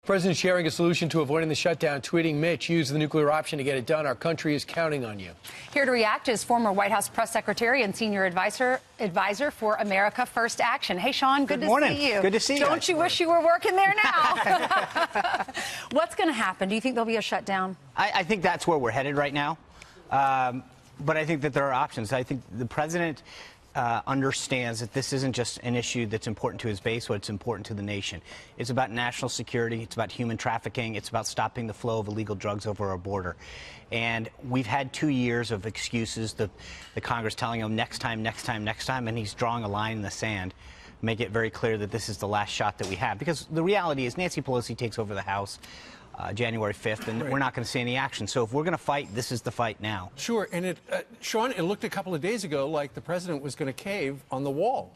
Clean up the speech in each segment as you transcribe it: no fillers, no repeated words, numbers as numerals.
President sharing a solution to avoiding the shutdown, tweeting, Mitch, use the nuclear option to get it done. Our country is counting on you. Here to react is former White House press secretary and senior advisor for America First Action. Hey, Sean, good to see you. Good to see you. Don't you wish you were working there now? What's going to happen? Do you think there'll be a shutdown? I think that's where we're headed right now. But I think that there are options. I think the president understands that this isn't just an issue that's important to his base, but it's important to the nation. It's about national security. It's about human trafficking. It's about stopping the flow of illegal drugs over our border. And we've had 2 years of excuses, the Congress telling him next time, next time, next time, and he's drawing a line in the sand. Make it very clear that this is the last shot that we have. Because the reality is Nancy Pelosi takes over the House January 5th, and we're not going to see any action. So if we're going to fight, this is the fight now. Sure. And, Sean, it looked a couple of days ago like the president was going to cave on the wall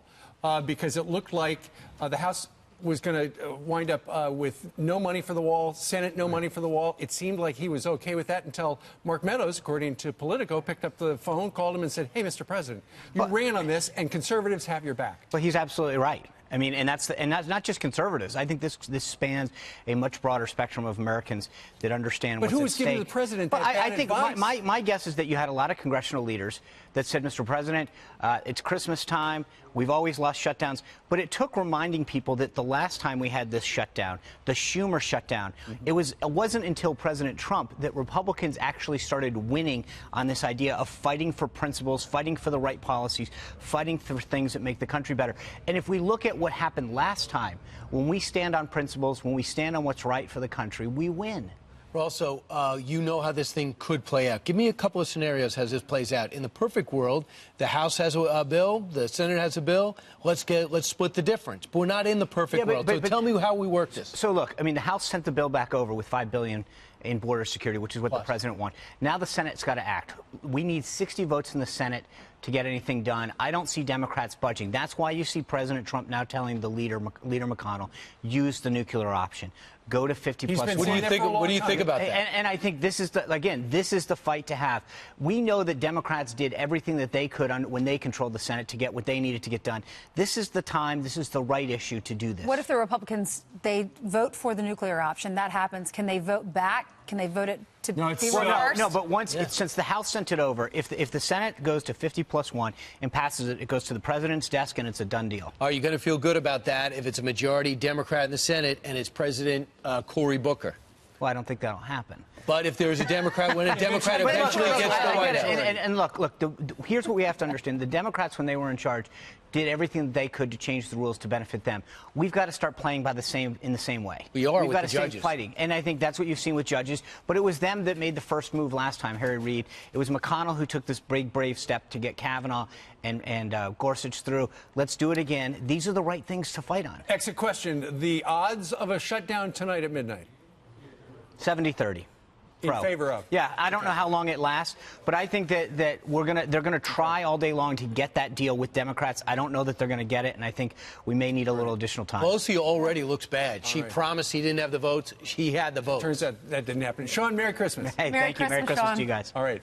because it looked like the House was going to wind up with no money for the wall, Senate no money for the wall. It seemed like he was okay with that until Mark Meadows, according to Politico, picked up the phone, called him and said, hey, Mr. President, you ran on this and conservatives have your back. But he's absolutely right. I mean, and that's not just conservatives. I think this spans a much broader spectrum of Americans that understand what's at stake. But who was giving the president that I think advice? my guess is that you had a lot of congressional leaders that said, Mr. President, it's Christmas time. We've always lost shutdowns. But it took reminding people that the last time we had this shutdown, the Schumer shutdown, it wasn't until President Trump that Republicans actually started winning on this idea of fighting for principles, fighting for the right policies, fighting for things that make the country better. And if we look at what happened last time, when we stand on principles, when we stand on what's right for the country, we win. Also, you know how this thing could play out. Give me a couple of scenarios as this plays out. In the perfect world, the House has a bill, the Senate has a bill. Let's split the difference. But we're not in the perfect world. So tell me how we work this. So look, I mean, the House sent the bill back over with $5 billion in border security, which is what the president wants. Now the Senate's got to act. We need 60 votes in the Senate to get anything done. I don't see Democrats budging. That's why you see President Trump now telling the leader McConnell, use the nuclear option. Go to 50+1. What do you think about that? And I think this is this is the fight to have. We know that Democrats did everything that they could when they controlled the Senate to get what they needed to get done. This is the time. This is the right issue to do this. What if the Republicans, they vote for the nuclear option? That happens. Can they vote back? Can they vote it to be reversed? No, but once since the House sent it over, if the Senate goes to 50+1 and passes it, it goes to the president's desk and it's a done deal. Are you going to feel good about that if it's a majority Democrat in the Senate and it's President Cory Booker? Well, I don't think that'll happen. But if there's a Democrat, when a Democrat eventually gets the White House. And look, here's what we have to understand. The Democrats, when they were in charge, did everything they could to change the rules to benefit them. We've got to start playing in the same way. We are We've with got the to judges. stay fighting. And I think that's what you've seen with judges. But it was them that made the first move last time, Harry Reid. It was McConnell who took this brave step to get Kavanaugh and Gorsuch through. Let's do it again. These are the right things to fight on. Exit question. The odds of a shutdown tonight at midnight? 70-30. In favor of? Yeah, I don't know how long it lasts, but I think that they're gonna try all day long to get that deal with Democrats. I don't know that they're gonna get it, and I think we may need a little additional time. Pelosi already looks bad. She promised he didn't have the votes. She had the votes. Turns out that didn't happen. Sean, Merry Christmas. Hey, thank you. Merry Christmas to you guys. All right.